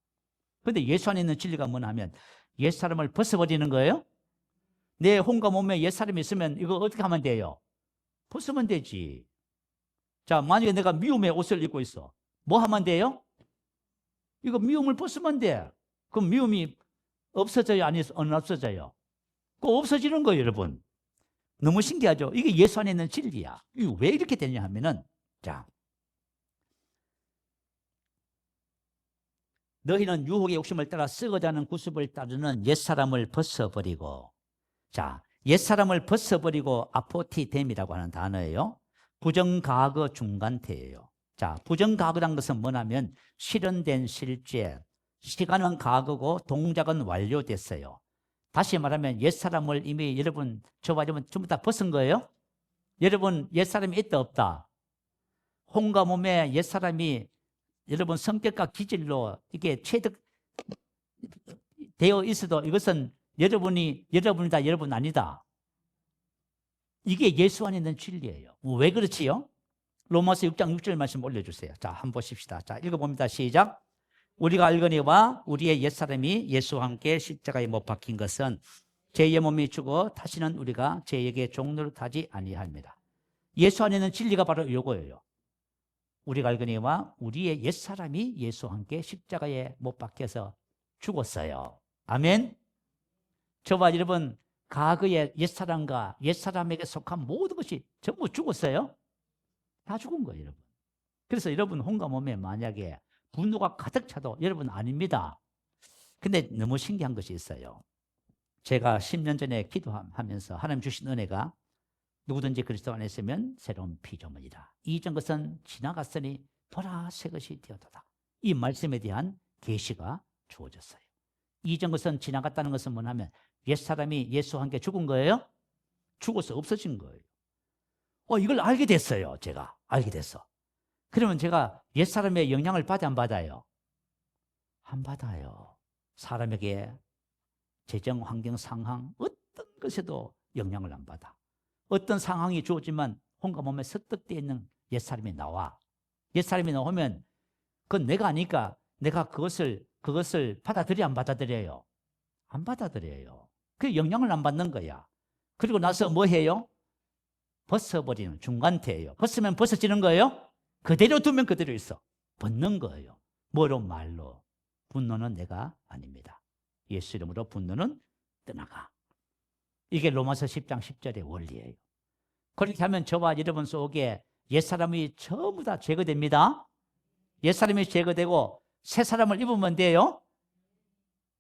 그런데 예수 안에 있는 진리가 뭐냐 하면 옛사람을 벗어버리는 거예요. 내 혼과 몸에 옛사람이 있으면 이거 어떻게 하면 돼요? 벗으면 되지. 자, 만약에 내가 미움의 옷을 입고 있어. 뭐 하면 돼요? 이거 미움을 벗으면 돼. 그럼 미움이 없어져요? 안 없어져요? 꼭 없어지는 거예요, 여러분. 너무 신기하죠? 이게 예수 안에 있는 진리야. 이거 왜 이렇게 되냐 하면은, 자, 너희는 유혹의 욕심을 따라 썩어가는 구습을 따르는 옛사람을 벗어버리고, 자, 옛사람을 벗어버리고 아포티뎀이라고 하는 단어예요. 부정과거 중간태예요. 자, 부정과거란 것은 뭐냐면 실현된 실제, 시간은 과거고 동작은 완료됐어요. 다시 말하면 옛사람을 이미 여러분, 저와 여러분 전부 다 벗은 거예요. 여러분 옛사람이 있다 없다? 혼과 몸에 옛사람이 여러분 성격과 기질로 이게 체득되어 있어도 이것은 여러분이다, 여러분 아니다. 이게 예수 안에 있는 진리예요. 왜 그렇지요? 로마서 6장 6절 말씀 올려주세요. 자, 한번 보십시다. 자, 읽어봅니다. 시작. 우리가 알거니와 우리의 옛사람이 예수와 함께 십자가에 못 박힌 것은 죄의 몸이 죽어 다시는 우리가 죄에게 종노릇하지 아니합니다. 예수 안에 있는 진리가 바로 이거예요. 우리가 알거니와 우리의 옛사람이 예수와 함께 십자가에 못 박혀서 죽었어요. 아멘. 저와 여러분 과거의 옛사람과 옛사람에게 속한 모든 것이 전부 죽었어요. 다 죽은 거예요, 여러분. 그래서 여러분 혼과 몸에 만약에 분노가 가득 차도 여러분 아닙니다. 근데 너무 신기한 것이 있어요. 제가 10년 전에 기도하면서 하나님 주신 은혜가 누구든지 그리스도 안에 있으면 새로운 피조물이다. 이전 것은 지나갔으니 보라 새 것이 되었도다. 이 말씀에 대한 계시가 주어졌어요. 이전 것은 지나갔다는 것은 뭐냐면 옛사람이 예수와 함께 죽은 거예요. 죽어서 없어진 거예요. 이걸 알게 됐어요. 제가 알게 됐어. 그러면 제가 옛사람의 영향을 받아 안 받아요? 안 받아요. 사람에게 재정, 환경, 상황 어떤 것에도 영향을 안 받아. 어떤 상황이 주어지만 혼과 몸에 습득되어 있는 옛사람이 나와. 옛사람이 나오면 그건 내가 아니까 내가 그것을 받아들여 안 받아들여요? 안 받아들여요. 그 영향을 안 받는 거야. 그리고 나서 뭐 해요? 벗어버리는 중간태예요. 벗으면 벗어지는 거예요? 그대로 두면 그대로 있어. 벗는 거예요. 뭐로? 말로. 분노는 내가 아닙니다. 예수 이름으로 분노는 떠나가. 이게 로마서 10장 10절의 원리예요. 그렇게 하면 저와 여러분 속에 옛사람이 전부 다 제거됩니다. 옛사람이 제거되고 새 사람을 입으면 돼요.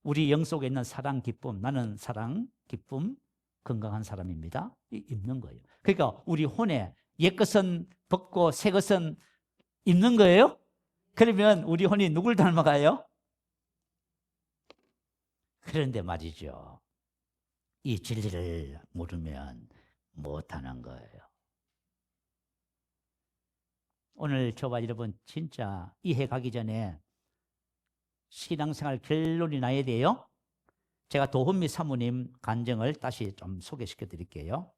우리 영 속에 있는 사랑, 기쁨, 나는 사랑, 기쁨, 건강한 사람입니다. 입는 거예요. 그러니까 우리 혼에 옛것은 벗고 새것은 입는 거예요. 그러면 우리 혼이 누굴 닮아가요? 그런데 말이죠. 이 진리를 모르면 못하는 거예요. 오늘 저와 여러분 진짜 이해 가기 전에 신앙생활 결론이 나야 돼요. 제가 도훈미 사모님 간증을 다시 좀 소개시켜 드릴게요.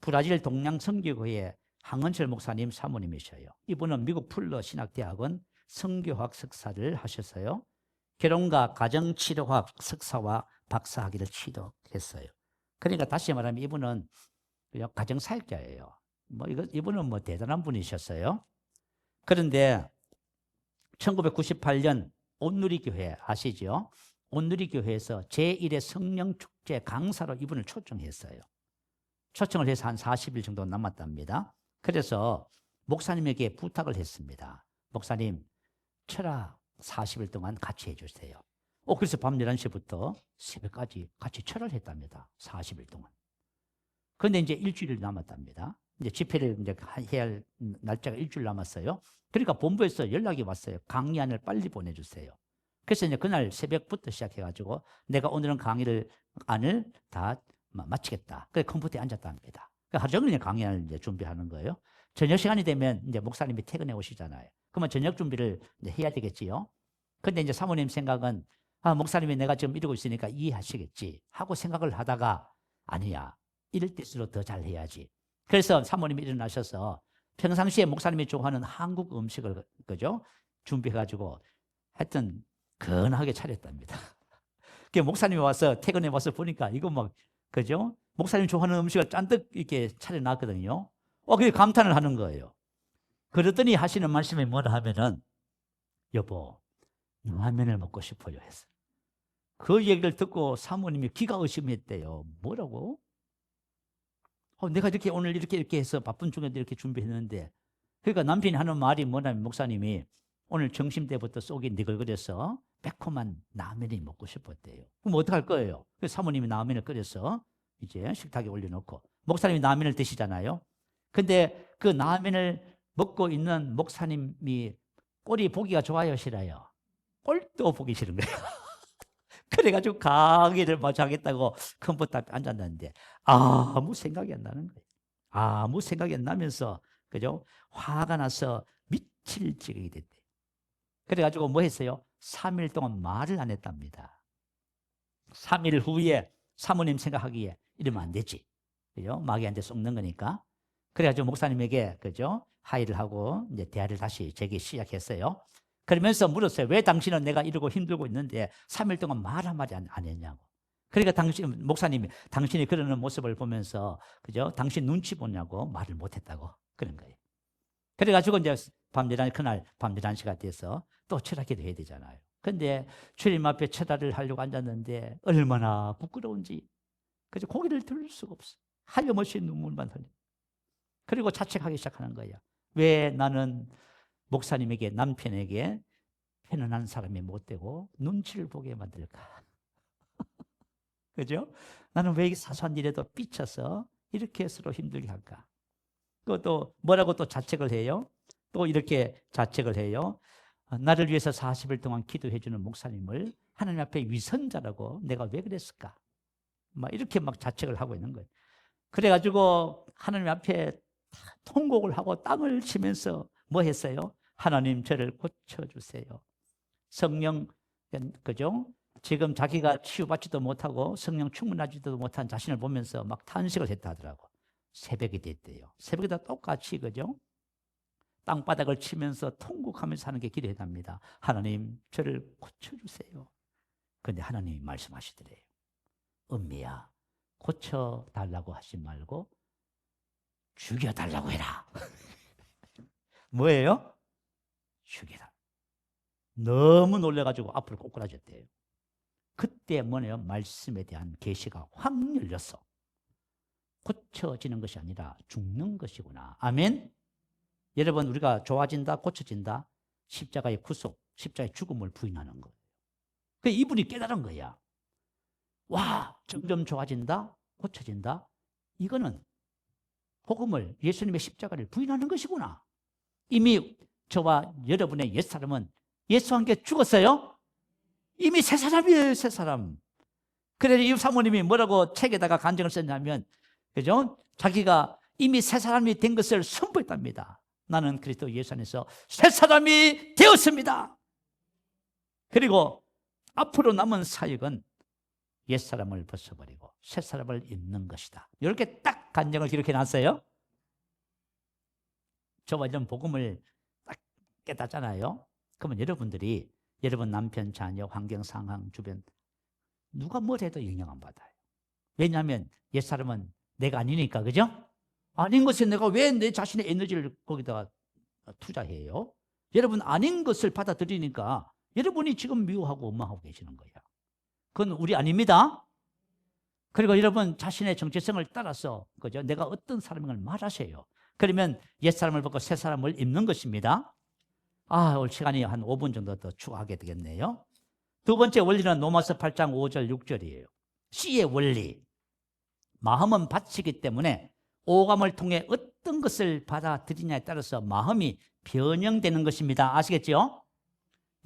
브라질 동양선교회 황은철 목사님 사모님이셔요. 이분은 미국 풀러 신학대학원 선교학 석사를 하셨어요. 결혼과 가정치료학 석사와 박사학위를 취득했어요. 그러니까 다시 말하면 이분은 가정사역자예요. 이분은 대단한 분이셨어요. 그런데 1998년 온누리교회 아시죠? 온누리교회에서 제1회 성령축제 강사로 이분을 초청했어요. 초청을 해서 한 40일 정도 남았답니다. 그래서 목사님에게 부탁을 했습니다. 목사님, 철학 40일 동안 같이 해주세요. 그래서 밤 11시부터 새벽까지 같이 철을 했답니다. 40일 동안. 그런데 이제 일주일 남았답니다. 이제 집회를 이제 해야 할 날짜가 일주일 남았어요. 그러니까 본부에서 연락이 왔어요. 강의안을 빨리 보내주세요. 그래서 이제 그날 새벽부터 시작해가지고 내가 오늘은 안을 다 마치겠다. 그래서 컴퓨터에 앉았답니다. 하루 종일 강의안을 이제 준비하는 거예요. 저녁 시간이 되면 이제 목사님이 퇴근해 오시잖아요. 그러면 저녁 준비를 이제 해야 되겠지요. 근데 이제 사모님 생각은 목사님이 내가 지금 이러고 있으니까 이해하시겠지 하고 생각을 하다가 아니야. 이럴 때일수록 더 잘해야지. 그래서 사모님이 일어나셔서 평상시에 목사님이 좋아하는 한국 음식을 그죠? 준비해가지고 하여튼 건하게 차렸답니다. 목사님이 와서 퇴근해 와서 보니까 이거 그죠? 목사님 좋아하는 음식을 잔뜩 이렇게 차려놨거든요. 그게 감탄을 하는 거예요. 그러더니 하시는 말씀이 뭐라 하면은 여보, 라면을 먹고 싶어요 했어요. 그 얘기를 듣고 사모님이 기가 의심했대요. 뭐라고? 내가 이렇게 오늘 이렇게 해서 바쁜 중에도 이렇게 준비했는데, 그러니까 남편이 하는 말이 뭐냐면 목사님이 오늘 점심 때부터 속이 니글거려서 매콤한 라면이 먹고 싶었대요. 그럼 어떡할 거예요? 그래서 사모님이 라면을 끓여서 이제 식탁에 올려놓고 목사님이 라면을 드시잖아요. 근데 그 라면을 먹고 있는 목사님이 꼴이 보기가 좋아요, 싫어요? 꼴도 보기 싫은 거예요. 그래가지고 강의를 마저 하겠다고 컴퓨터 앞에 앉았는데 아무 생각이 안 나는 거예요. 아무 생각이 안 나면서 그죠? 화가 나서 미칠 지경이 됐대요. 그래가지고 뭐 했어요? 3일 동안 말을 안 했답니다. 3일 후에 사모님 생각하기에 이러면 안 되지. 그죠? 마귀한테 속는 거니까. 그래가지고 목사님에게 그죠? 하의를 하고 이제 대화를 다시 재기 시작했어요. 그러면서 물었어요. 왜 당신은 내가 이러고 힘들고 있는데 3일 동안 말 한마디 안 했냐고. 그러니까 목사님이 당신이 그러는 모습을 보면서 그죠? 당신 눈치 보냐고 말을 못했다고 그런 거예요. 그래가지고 이제 그날 밤 11시가 돼서 또 철학기도 해야 되잖아요. 근데 주님 앞에 철학을 하려고 앉았는데 얼마나 부끄러운지. 그래서 고개를 들 수가 없어. 하염없이 눈물만 흘려. 그리고 자책하기 시작하는 거예요. 왜 나는 목사님에게 남편에게 편안한 사람이 못 되고 눈치를 보게 만들까? 그죠? 나는 왜 이 사소한 일에도 삐쳐서 이렇게 서로 힘들게 할까? 또 뭐라고 또 자책을 해요? 또 이렇게 자책을 해요. 나를 위해서 40일 동안 기도해 주는 목사님을 하나님 앞에 위선자라고 내가 왜 그랬을까? 이렇게 자책을 하고 있는 거예요. 그래가지고 하나님 앞에 통곡을 하고 땅을 치면서 뭐 했어요? 하나님 저를 고쳐주세요. 성령 그죠? 지금 자기가 치유받지도 못하고 성령 충만하지도 못한 자신을 보면서 탄식을 했다 하더라고. 새벽이 됐대요. 새벽에다 똑같이 그죠? 땅바닥을 치면서 통곡하면서 하는 게 기도해답니다. 하나님 저를 고쳐주세요. 그런데 하나님이 말씀하시더래요. 은미야 고쳐달라고 하지 말고 죽여달라고 해라. 뭐예요? 죽여달라. 너무 놀래가지고 앞으로 꼬꾸라졌대요. 그때 뭐네요? 말씀에 대한 계시가 확 열렸어. 고쳐지는 것이 아니라 죽는 것이구나. 아멘? 여러분 우리가 좋아진다 고쳐진다 십자가의 구속, 십자가의 죽음을 부인하는 거예요. 이분이 깨달은 거야. 와 점점 좋아진다 고쳐진다 이거는 복음을 예수님의 십자가를 부인하는 것이구나. 이미 저와 여러분의 옛사람은 예수와 함께 죽었어요. 이미 새 사람이에요. 새 사람. 그래서 이 사모님이 뭐라고 책에다가 간증을 썼냐면 그죠? 자기가 이미 새 사람이 된 것을 선포했답니다. 나는 그리스도 예수 안에서 새 사람이 되었습니다. 그리고 앞으로 남은 사역은 옛사람을 벗어버리고 새사람을 입는 것이다. 이렇게 딱 간증을 기록해 놨어요. 저와 이런 복음을 딱 깨닫잖아요. 그러면 여러분들이 여러분 남편, 자녀, 환경, 상황, 주변 누가 뭘 해도 영향 안 받아요. 왜냐하면 옛사람은 내가 아니니까. 그죠? 아닌 것에 내가 왜 내 자신의 에너지를 거기다가 투자해요? 여러분 아닌 것을 받아들이니까 여러분이 지금 미워하고 원망하고 계시는 거예요. 그건 우리 아닙니다. 그리고 여러분 자신의 정체성을 따라서 그죠? 내가 어떤 사람인걸 말하세요. 그러면 옛사람을 벗고 새사람을 입는 것입니다. 오늘 시간이 한 5분 정도 더 추가하게 되겠네요. 두 번째 원리는 로마서 8장 5절 6절이에요. 씨의 원리. 마음은 밭이기 때문에 오감을 통해 어떤 것을 받아들이냐에 따라서 마음이 변형되는 것입니다. 아시겠죠?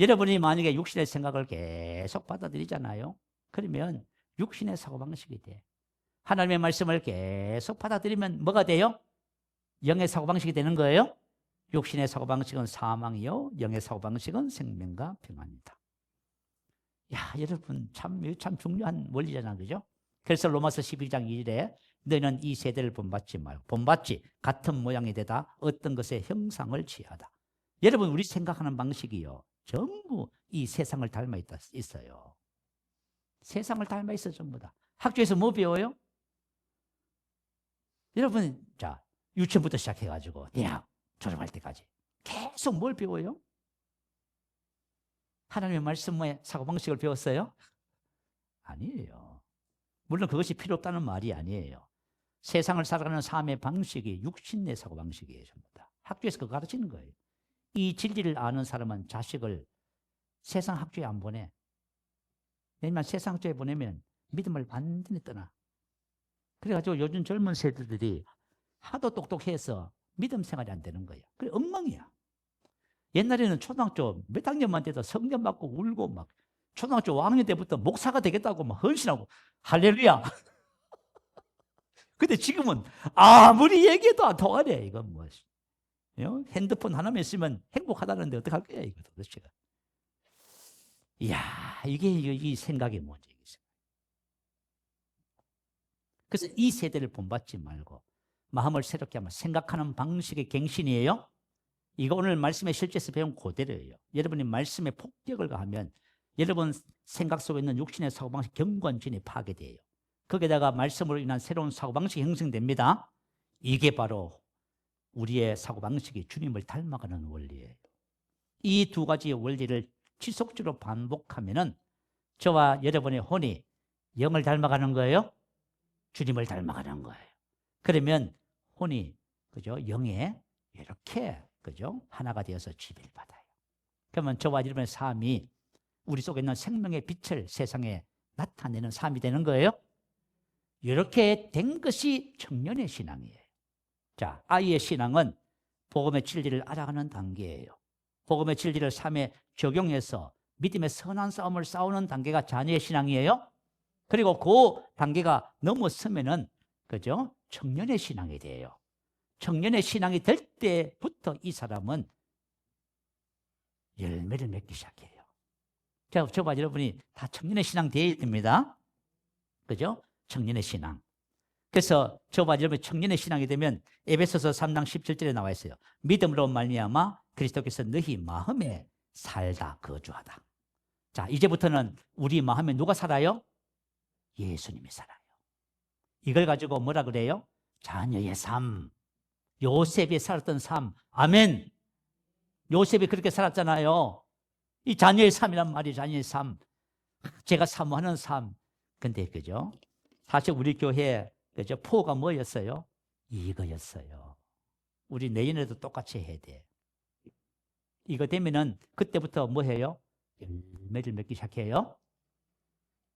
여러분이 만약에 육신의 생각을 계속 받아들이잖아요. 그러면 육신의 사고방식이 돼. 하나님의 말씀을 계속 받아들이면 뭐가 돼요? 영의 사고방식이 되는 거예요. 육신의 사고방식은 사망이요, 영의 사고방식은 생명과 평안이다. 여러분 참 중요한 원리잖아, 그죠? 그래서 로마서 12장 2절에 너희는 이 세대를 본받지 말고 본받지 같은 모양이 되다 어떤 것의 형상을 취하다. 여러분 우리 생각하는 방식이요 전부 이 세상을 닮아 있어요. 세상을 닮아 있어 전부 다. 학교에서 뭐 배워요? 여러분 자 유치원부터 시작해가지고 대학 졸업할 때까지 계속 뭘 배워요? 하나님의 말씀의 사고방식을 배웠어요? 아니에요. 물론 그것이 필요 없다는 말이 아니에요. 세상을 살아가는 삶의 방식이 육신의 사고방식이에요. 전부 다. 학교에서 그거 가르치는 거예요. 이 진리를 아는 사람은 자식을 세상 학교에 안 보내. 왜냐면 세상 학교에 보내면 믿음을 완전히 떠나. 그래가지고 요즘 젊은 세대들이 하도 똑똑해서 믿음 생활이 안 되는 거예요. 그래 엉망이야. 옛날에는 초등학교 몇 학년만 돼도 성경 받고 울고 막 초등학교 5학년 때부터 목사가 되겠다고 막 헌신하고 할렐루야. 근데 지금은 아무리 얘기해도 안 통하네. 이건 뭐 핸드폰 하나만 있으면 행복하다는데 어떡할 거야 이거 도대체. 이야 이게 이 생각이 뭐지? 그래서 이 세대를 본받지 말고 마음을 새롭게 하면 생각하는 방식의 갱신이에요. 이거 오늘 말씀의 실제에서 배운 그대로예요. 여러분이 말씀에 폭격을 가하면 여러분 생각 속에 있는 육신의 사고방식 경관진이 파괴돼요. 거기에다가 말씀으로 인한 새로운 사고방식이 형성됩니다. 이게 바로 우리의 사고방식이 주님을 닮아가는 원리예요. 이 두 가지의 원리를 지속적으로 반복하면은 저와 여러분의 혼이 영을 닮아가는 거예요. 주님을 닮아가는 거예요. 그러면 혼이 그죠? 영에 이렇게 그죠? 하나가 되어서 지배를 받아요. 그러면 저와 여러분의 삶이 우리 속에 있는 생명의 빛을 세상에 나타내는 삶이 되는 거예요. 이렇게 된 것이 청년의 신앙이에요. 자, 아이의 신앙은 복음의 진리를 알아가는 단계예요. 복음의 진리를 삶에 적용해서 믿음의 선한 싸움을 싸우는 단계가 자녀의 신앙이에요. 그리고 그 단계가 넘어서면은 그죠? 청년의 신앙이 돼요. 청년의 신앙이 될 때부터 이 사람은 열매를 맺기 시작해요. 저와 여러분이 다 청년의 신앙 되어야 됩니다. 그죠? 청년의 신앙. 그래서 저와 여러분이 청년의 신앙이 되면 에베소서 3장 17절에 나와 있어요. 믿음으로 말미암아 그리스도께서 너희 마음에 살다 거주하다. 자, 이제부터는 우리 마음에 누가 살아요? 예수님이 살아요. 이걸 가지고 뭐라 그래요? 자녀의 삶. 요셉이 살았던 삶. 아멘. 요셉이 그렇게 살았잖아요. 이 자녀의 삶이란 말이 자녀의 삶. 제가 사모하는 삶. 근데 그죠? 사실 우리 교회 그죠? 포가 뭐였어요? 이거였어요. 우리 내년에도 똑같이 해야 돼. 이거 되면은 그때부터 뭐 해요? 열매를 맺기 시작해요.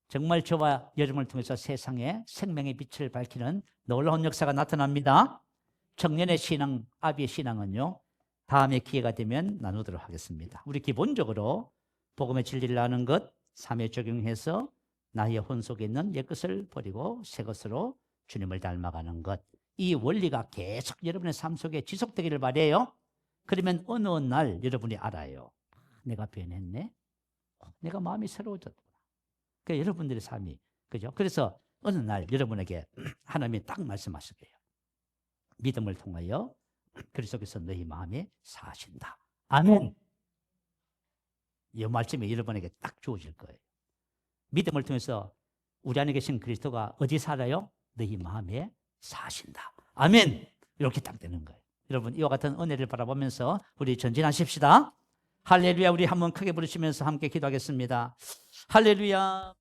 정말 저와 여러분을 통해서 세상에 생명의 빛을 밝히는 놀라운 역사가 나타납니다. 청년의 신앙, 아비의 신앙은요. 다음에 기회가 되면 나누도록 하겠습니다. 우리 기본적으로 복음의 진리를 아는 것, 삶에 적용해서 나의 혼 속에 있는 옛것을 버리고 새 것으로 주님을 닮아가는 것. 이 원리가 계속 여러분의 삶 속에 지속되기를 바라요. 그러면 어느 날 여러분이 알아요. 내가 변했네. 내가 마음이 새로워졌구나. 그 여러분들의 삶이 그죠? 그래서 어느 날 여러분에게 하나님이 딱 말씀하실 거예요. 믿음을 통하여 그리스도께서 너희 마음에 사신다. 아멘. 이 말씀이 여러분에게 딱 주어질 거예요. 믿음을 통해서 우리 안에 계신 그리스도가 어디 살아요? 너희 마음에 사신다. 아멘. 이렇게 딱 되는 거예요. 여러분 이와 같은 은혜를 바라보면서 우리 전진하십시다. 할렐루야. 우리 한번 크게 부르시면서 함께 기도하겠습니다. 할렐루야.